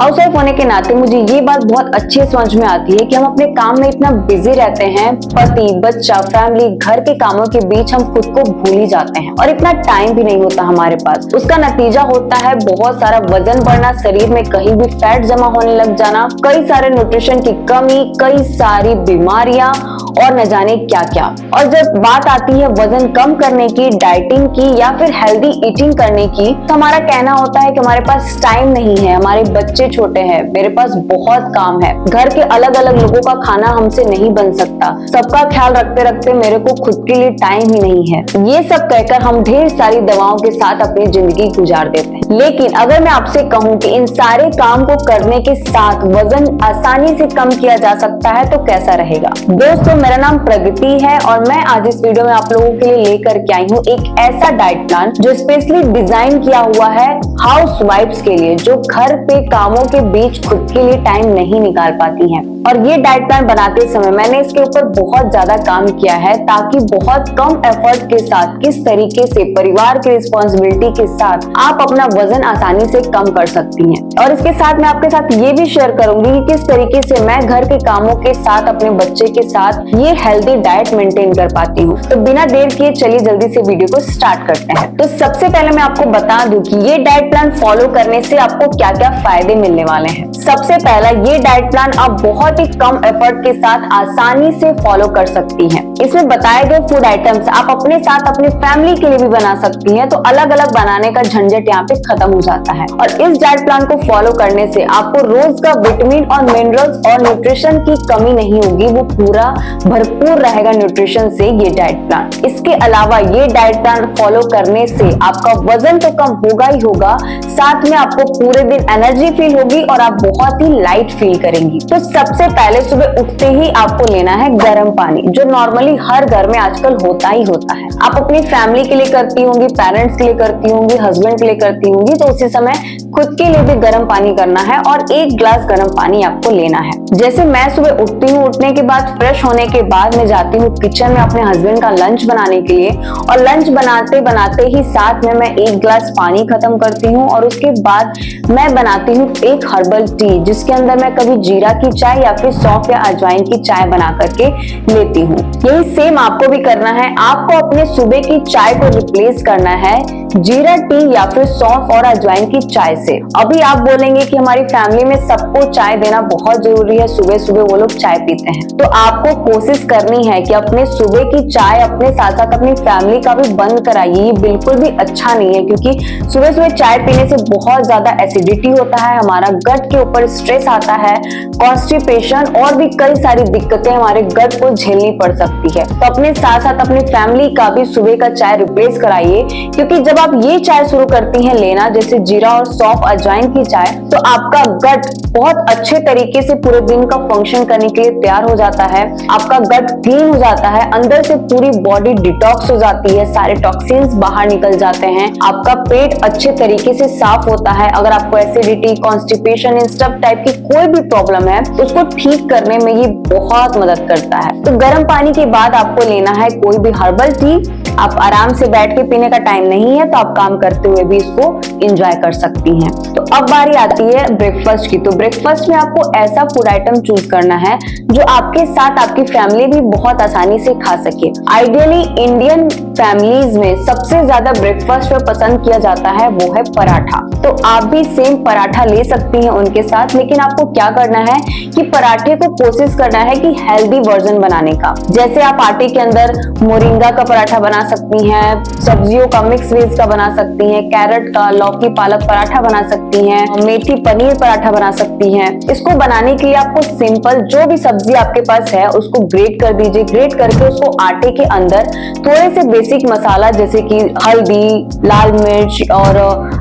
House wife होने के नाते मुझे ये बात बहुत अच्छे समझ में आती है कि हम अपने काम में इतना बिजी रहते हैं, पति, बच्चा, फैमिली, घर के कामों के बीच हम खुद को भूल ही जाते हैं और इतना टाइम भी नहीं होता हमारे पास। उसका नतीजा होता है बहुत सारा वजन बढ़ना, शरीर में कहीं भी फैट जमा होने लग जाना, कई सारे न्यूट्रिशन की कमी, कई सारी बीमारियां और न जाने क्या क्या। और जब बात आती है वजन कम करने की, डाइटिंग की या फिर हेल्दी ईटिंग करने की, तो हमारा कहना होता है कि हमारे पास टाइम नहीं है, हमारे बच्चे छोटे हैं, मेरे पास बहुत काम है, घर के अलग अलग लोगों का खाना हमसे नहीं बन सकता, सबका ख्याल रखते रखते मेरे को खुद के लिए टाइम ही नहीं है। ये सब कहकर हम ढेर सारी दवाओं के साथ अपनी जिंदगी गुजार देते हैं। लेकिन अगर मैं आपसे कहूँ कि इन सारे काम को करने के साथ वजन आसानी से कम किया जा सकता है तो कैसा रहेगा? दोस्तों, मेरा नाम प्रगति है और मैं आज इस वीडियो में आप लोगों के लिए लेकर के आई हूँ एक ऐसा डाइट प्लान जो स्पेशली डिजाइन किया हुआ है हाउस वाइफ्स के लिए, जो घर पे कामों के बीच खुद के लिए टाइम नहीं निकाल पाती हैं। और ये डाइट प्लान बनाते समय मैंने इसके ऊपर बहुत ज्यादा काम किया है ताकि बहुत कम एफर्ट के साथ किस तरीके से परिवार की रिस्पॉन्सिबिलिटी के साथ आप अपना वजन आसानी से कम कर सकती हैं। और इसके साथ मैं आपके साथ ये भी शेयर करूंगी कि किस तरीके से मैं घर के कामों के साथ अपने बच्चे के साथ ये हेल्दी डाइट मेंटेन कर पाती हूँ। तो बिना देर किए चलिए जल्दी से वीडियो को स्टार्ट करते हैं। तो सबसे पहले मैं आपको बता दूं कि ये डाइट प्लान फॉलो करने से आपको क्या क्या फायदे मिलने वाले हैं। सबसे पहला, ये डाइट प्लान आप बहुत ही कम एफर्ट के साथ आसानी से फॉलो कर सकती हैं। इसमें बताए गए फूड आइटम्स आप अपने साथ अपनी फैमिली के लिए भी बना सकती हैं, तो अलग अलग बनाने का झंझट यहाँ पे खत्म हो जाता है। और इस डाइट प्लान को फॉलो करने से आपको रोज का विटामिन और मिनरल्स और न्यूट्रिशन की कमी नहीं होगी, वो पूरा भरपूर रहेगा न्यूट्रिशन से ये डाइट प्लान। इसके अलावा ये डाइट प्लान फॉलो करने से आपका वजन तो कम होगा ही होगा, साथ में आपको पूरे दिन एनर्जी फील होगी और आप बहुत ही लाइट फील करेंगी। तो सबसे पहले सुबह उठते ही आपको लेना है गर्म पानी, जो नॉर्मली हर घर में आजकल होता ही होता है। आप अपनी फैमिली के लिए करती होंगी, पेरेंट्स के लिए करती होंगी, हस्बैंड के लिए करती होंगी, तो उसी समय खुद के लिए भी गर्म पानी करना है और 1 ग्लास गर्म पानी आपको लेना है। जैसे मैं सुबह उठती हूँ, उठने के बाद फ्रेश होने के बाद मैं जाती हूँ किचन में अपने हस्बैंड का लंच बनाने के लिए, और लंच बनाते बनाते ही साथ में मैं 1 ग्लास पानी खत्म करती हूँ और उसके बाद मैं बनाती हूँ एक हर्बल टी, जिसके अंदर मैं कभी जीरा की चाय या फिर सौंफ या अजवाइन की चाय बना करके लेती हूँ। यही सेम आपको भी करना है। आपको अपने सुबह की चाय को रिप्लेस करना है जीरा टी या फिर सौंफ और अजवाइन की चाय से। अभी आप बोलेंगे कि हमारी फैमिली में सबको चाय देना बहुत जरूरी है, सुबह सुबह वो लोग चाय पीते हैं, तो आपको कोशिश करनी है कि अपने सुबह की चाय अपने साथ साथ अपनी फैमिली का भी बंद कराइए। ये बिल्कुल भी अच्छा नहीं है, क्योंकि सुबह सुबह चाय पीने से बहुत ज्यादा एसिडिटी होता है, हमारा गट के ऊपर स्ट्रेस आता है, कॉन्स्टिपेशन और भी कई सारी दिक्कतें हमारे गट को झेलनी पड़ सकती है। तो अपने साथ साथ अपनी फैमिली का भी सुबह का चाय रिप्लेस कराइए, क्योंकि जब आप ये चाय शुरू करती हैं लेना, जैसे जीरा और सौंफ अजवाइन की चाय, तो आपका गट बहुत अच्छे तरीके से पूरे दिन का फंक्शन करने के लिए तैयार हो जाता है, आपका गट क्लीन हो जाता है, अंदर से पूरी बॉडी डिटॉक्स हो जाती है, सारे टॉक्सिन्स बाहर निकल जाते हैं, आपका पेट अच्छे तरीके से साफ होता है। अगर आपको एसिडिटी, कॉन्स्टिपेशन, इन सब टाइप की कोई भी प्रॉब्लम है तो उसको ठीक करने में ये बहुत मदद करता है। तो गर्म पानी के बाद आपको लेना है कोई भी हर्बल टी। आप आराम से बैठ के पीने का टाइम नहीं है तो आप काम करते हुए भी इसको एंजॉय कर सकती हैं। तो अब बारी आती है ब्रेकफास्ट की। तो ब्रेकफास्ट में आपको ऐसा फूड आइटम चूज करना है जो आपके साथ आपकी फैमिली भी बहुत आसानी से खा सके। आइडियली इंडियन फैमिलीज में सबसे ज्यादा ब्रेकफास्ट में पसंद किया जाता है वो है पराठा। तो आप भी सेम पराठा ले सकती हैं उनके साथ, लेकिन आपको क्या करना है कि पराठे को कोशिश करना है कि हेल्दी वर्जन बनाने का। जैसे आप आटे के अंदर मोरिंगा का पराठा बना सकती हैं, सब्जियों का मिक्स वेज का बना सकती हैं, कैरेट का, लौकी पालक पराठा बना सकती हैं, मेथी पनीर पराठा बना सकती हैं। इसको बनाने के लिए आपको सिंपल जो भी सब्जी आपके पास है उसको ग्रेट कर दीजिए। ग्रेट करके उसको आटे के अंदर थोड़े से बेसिक मसाला जैसे कि हल्दी, लाल मिर्च और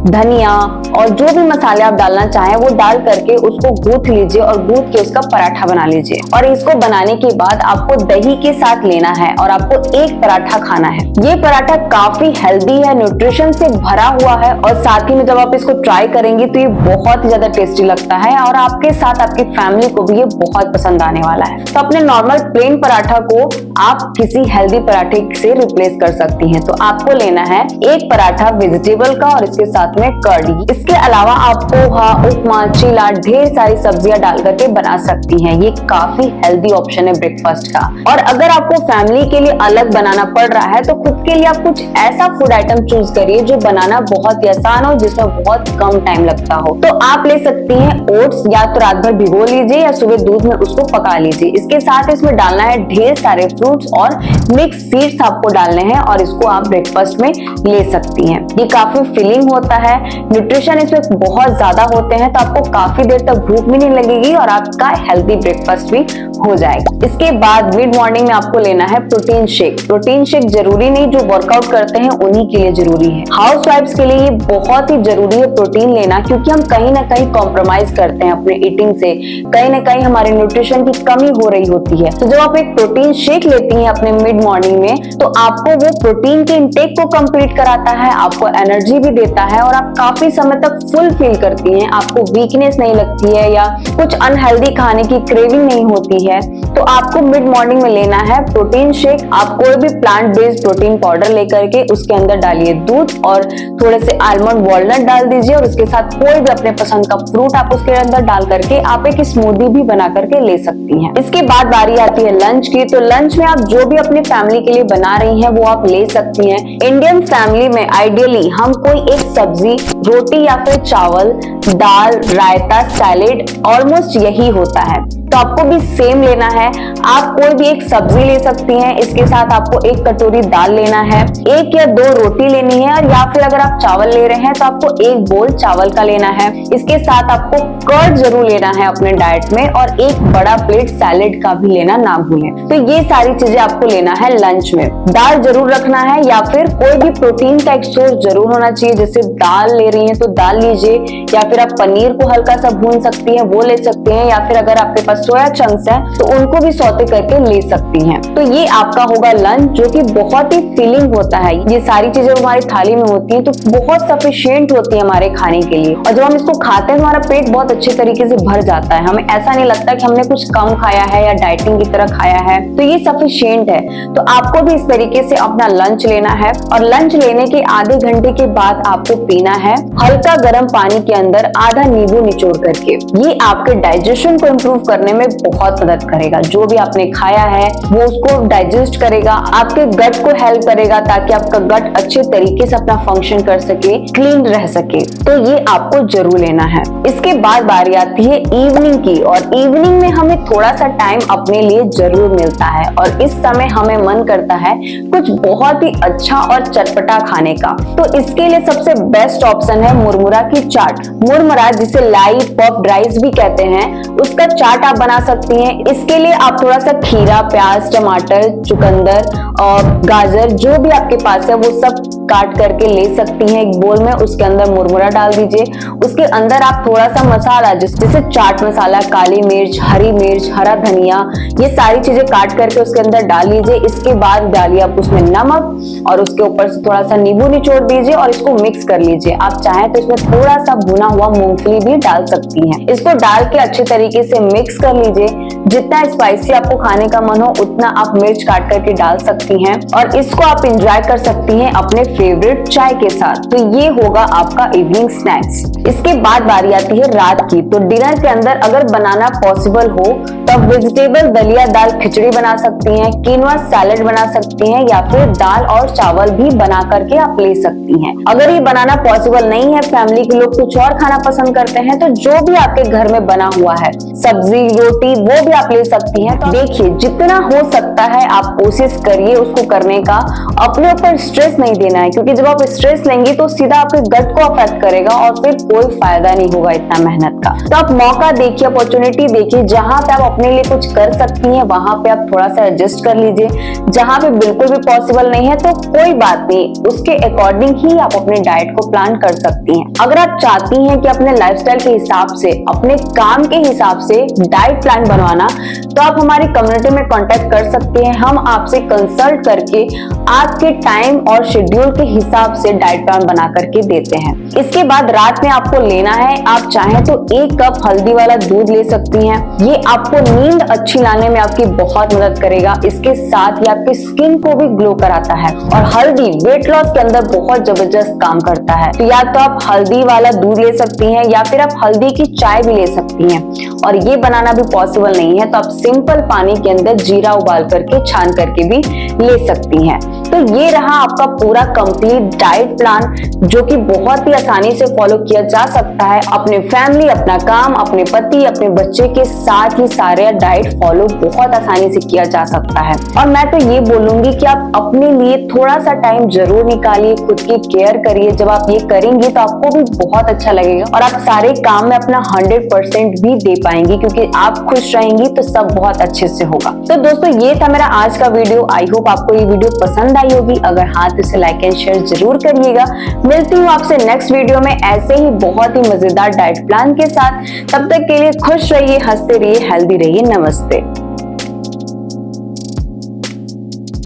धनिया और जो भी मसाले आप डालना चाहें वो डाल करके उसको गूंथ लीजिए और गूंथ के उसका पराठा बना लीजिए। और इसको बनाने के बाद आपको दही के साथ लेना है और आपको एक पराठा खाना है। ये पराठा काफी हेल्दी है, न्यूट्रिशन से भरा हुआ है और साथ ही में जब आप इसको ट्राई करेंगे तो ये बहुत ही ज्यादा टेस्टी लगता है और आपके साथ आपकी फैमिली को भी ये बहुत पसंद आने वाला है। तो अपने नॉर्मल प्लेन पराठा को आप किसी हेल्दी पराठे से रिप्लेस कर कर सकती हैं। तो आपको लेना है एक पराठा वेजिटेबल का और इसके साथ में कर्ड। इसके अलावा आप पोहा, उपमा, चीला ढेर सारी सब्जियां डाल करके बना सकती हैं। ये काफी हेल्दी ऑप्शन है ब्रेकफास्ट का। और अगर आपको फैमिली के लिए अलग बनाना पड़ रहा है तो खुद के लिए आप कुछ ऐसा फूड आइटम चूज करिए जो बनाना बहुत ही आसान हो, जिसमें बहुत कम टाइम लगता हो। तो आप ले सकती हैं ओट्स, या तो रात भर भिगो लीजिए या सुबह दूध में उसको पका लीजिए। इसके साथ इसमें डालना है ढेर सारे फ्रूट्स और मिक्स सीड्स आपको डालने हैं और इसको आप ब्रेकफास्ट में ले सकती हैं। ये काफी फिलिंग होता है, न्यूट्रिशन इसमें बहुत ज्यादा होते हैं, तो आपको काफी देर तक भूख भी नहीं लगेगी और आपका हेल्दी ब्रेकफास्ट भी हो जाएगा। इसके बाद मिड मॉर्निंग में आपको लेना है प्रोटीन शेक। प्रोटीन शेक जरूरी नहीं, जो वर्कआउट करते हैं उन्हीं के लिए जरूरी है। हाउसवाइफ्स के लिए ये बहुत ही जरूरी है प्रोटीन लेना, क्योंकि हम कहीं ना कहीं कॉम्प्रोमाइज करते हैं अपने ईटिंग से, कहीं ना कहीं हमारे न्यूट्रिशन की कमी हो रही होती है। तो जब आप एक प्रोटीन शेक लेती हैं अपने मिड मॉर्निंग में, तो आपको वो प्रोटीन के इंटेक को कंप्लीट कराता है, आपको एनर्जी भी देता है और आप काफी समय तक फुल फील करती हैं। आपको वीकनेस नहीं लगती है या कुछ अनहेल्दी खाने की क्रेविंग नहीं होती है। तो आपको मिड मॉर्निंग में लेना है प्रोटीन शेक। आप कोई भी प्लांट बेस्ड प्रोटीन पाउडर लेकर के उसके अंदर डालिए दूध और थोड़े से आलमंड वॉलनट डाल दीजिए और उसके साथ कोई भी अपने पसंद का फ्रूट आप उसके अंदर डाल करके आप एक स्मूदी भी बना करके ले सकती हैं। इसके बाद बारी आती है लंच की। तो लंच में आप जो भी अपनी फैमिली के लिए बना रही हैं वो आप ले सकती हैं। इंडियन फैमिली में आइडियली हम कोई एक सब्जी, रोटी या फिर चावल, दाल, रायता, सैलेड ऑलमोस्ट यही होता है। तो आपको भी सेम लेना है। आप कोई भी एक सब्जी ले सकती हैं, इसके साथ आपको एक कटोरी दाल लेना है, एक या दो रोटी लेनी है, और या फिर अगर आप चावल ले रहे हैं तो आपको एक बोल चावल का लेना है। इसके साथ आपको कर्ड जरूर लेना है अपने डाइट में और एक बड़ा प्लेट सैलेड का भी लेना ना भूलें। तो ये सारी चीजें आपको लेना है लंच में। दाल जरूर रखना है या फिर कोई भी प्रोटीन का एक सोर्स जरूर होना चाहिए। जैसे दाल ले रही है तो दाल लीजिए, या फिर आप पनीर को हल्का सा भून सकती हैं, वो ले सकते हैं, या फिर अगर आपके पास सोया चंक्स है तो उनको भी सौते करके ले सकती हैं। तो ये आपका होगा लंच, जो कि बहुत ही फिलिंग होता है। ये सारी चीजें हमारी थाली में होती हैं तो बहुत सफिशिएंट होती है हमारे खाने के लिए, और जब हम इसको खाते हैं हमारा पेट बहुत अच्छे तरीके से भर जाता है। हमें ऐसा नहीं लगता कि हमने कुछ कम खाया है या डाइटिंग की तरह खाया है। तो ये सफिशिएंट है। तो आपको भी इस तरीके से अपना लंच लेना है और लंच लेने के आधे घंटे के बाद आपको पीना है हल्का गर्म पानी के अंदर आधा नींबू निचोड़ करके। ये आपके डाइजेशन को इम्प्रूव करने में बहुत मदद करेगा। जो भी आपने खाया है वो उसको डाइजेस्ट करेगा, आपके गट को हेल्प करेगा ताकि आपका गट अच्छे तरीके से अपना फंक्शन कर सके, क्लीन रह सके। तो ये आपको जरूर लेना है। इसके बाद बारी आती है इवनिंग की, और इवनिंग में हमें थोड़ा सा टाइम अपने लिए जरूर मिलता है और इस समय हमें मन करता है कुछ बहुत ही अच्छा और चटपटा खाने का। तो इसके लिए सबसे बेस्ट ऑप्शन है मुरमुरा की चाट। मुरमुरा, जिसे लाई पफ्ड राइस भी कहते हैं, उसका चाट आप बना सकती हैं। इसके लिए आप थोड़ा सा खीरा, प्याज, टमाटर, चुकंदर और गाजर जो भी आपके पास है वो सब काट करके ले सकती हैं एक बोल में। उसके अंदर मुरमुरा डाल दीजिए। उसके अंदर आप थोड़ा सा मसाला जैसे चाट मसाला, काली मिर्च, हरी मिर्च, हरा धनिया, ये सारी चीजें काट करके उसके अंदर डाल लीजिए। इसके बाद डालिए आप उसमें नमक और उसके ऊपर से थोड़ा सा नींबू निचोड़ दीजिए और इसको मिक्स कर लीजिए। आप चाहें तो इसमें थोड़ा सा भुना हुआ मूंगफली भी डाल सकती हैं। इसको डाल के अच्छे तरीके से मिक्स कर लीजिए। जितना स्पाइसी आपको खाने का मन हो उतना आप मिर्च काट करके डाल सकती हैं और इसको आप एंजॉय कर सकती हैं अपने फेवरेट चाय के साथ। तो ये होगा आपका इवनिंग स्नैक्स। इसके बाद बारी आती है रात की। तो डिनर के अंदर अगर बनाना पॉसिबल हो तो आप वेजिटेबल दलिया दाल खिचड़ी बना सकती हैं, कीनवा सैलेड बना सकती हैं, या फिर दाल और चावल भी बना करके आप ले सकती हैं। अगर ये बनाना पॉसिबल नहीं है, फैमिली के लोग कुछ और खाना पसंद करते हैं, तो जो भी आपके घर में बना हुआ है सब्जी, रोटी, वो भी आप ले सकती हैं। तो देखिए, जितना हो सकता है आप कोशिश करिए उसको करने का। अपने ऊपर स्ट्रेस नहीं देना है, क्योंकि जब आप स्ट्रेस लेंगी तो सीधा आपके गट को अफेक्ट करेगा और फिर कोई फायदा नहीं होगा इतना मेहनत का। तो आप मौका देखिए, अपॉर्चुनिटी देखिए, जहां पे आप अपने लिए कुछ कर सकती हैं वहां पे आप थोड़ा सा एडजस्ट कर लीजिए। जहां पे बिल्कुल भी पॉसिबल नहीं है तो कोई बात नहीं, उसके अकॉर्डिंग ही आप अपने डाइट को प्लान कर सकती हैं। अगर आप चाहती हैं कि अपने लाइफस्टाइल के हिसाब से, अपने काम के हिसाब से डाइट प्लान बनवाना, तो आप हमारी कम्युनिटी में कांटेक्ट कर सकते हैं। हम आपसे कंसल्ट करके आपके टाइम और शेड्यूल के हिसाब से डाइट प्लान बना करके देते हैं। इसके बाद रात में आपको लेना है, आप चाहें तो 1 कप हल्दी वाला दूध ले सकती हैं। ये आपको नींद अच्छी लाने में आपकी बहुत मदद करेगा। इसके साथ ही आपकी स्किन को भी ग्लो कराता है और हल्दी वेट लॉस के अंदर बहुत जबरदस्त काम करता है। तो या तो आप हल्दी वाला दूध ले सकती हैं या फिर आप हल्दी की चाय भी ले सकती हैं। और ये बनाना भी पॉसिबल नहीं है तो आप सिंपल पानी के अंदर जीरा उबाल करके छान करके भी ले सकती हैं। तो ये रहा आपका पूरा कंप्लीट डाइट प्लान जो कि बहुत ही आसानी से फॉलो किया जा सकता है। अपने फैमिली, अपना काम, अपने पति, अपने बच्चे के साथ ही सारे डाइट फॉलो बहुत आसानी से किया जा सकता है। और मैं तो ये बोलूंगी कि आप अपने लिए थोड़ा सा टाइम जरूर निकालिए, खुद की केयर करिए। जब आप ये करेंगे तो आपको भी बहुत अच्छा लगेगा और आप सारे काम में अपना 100% भी दे पाएंगी, क्योंकि आप खुश रहेंगी तो सब बहुत अच्छे से होगा। तो दोस्तों ये था मेरा आज का वीडियो। आई होप आपको ये वीडियो पसंद आई होगी। अगर हाँ तो इसे लाइक एंड शेयर जरूर करिएगा। मिलती हूँ आपसे नेक्स्ट वीडियो में ऐसे ही बहुत ही मजेदार डाइट प्लान के साथ। तब तक के लिए खुश रहिए, हंसते रहिए, हेल्दी रहिए। नमस्ते।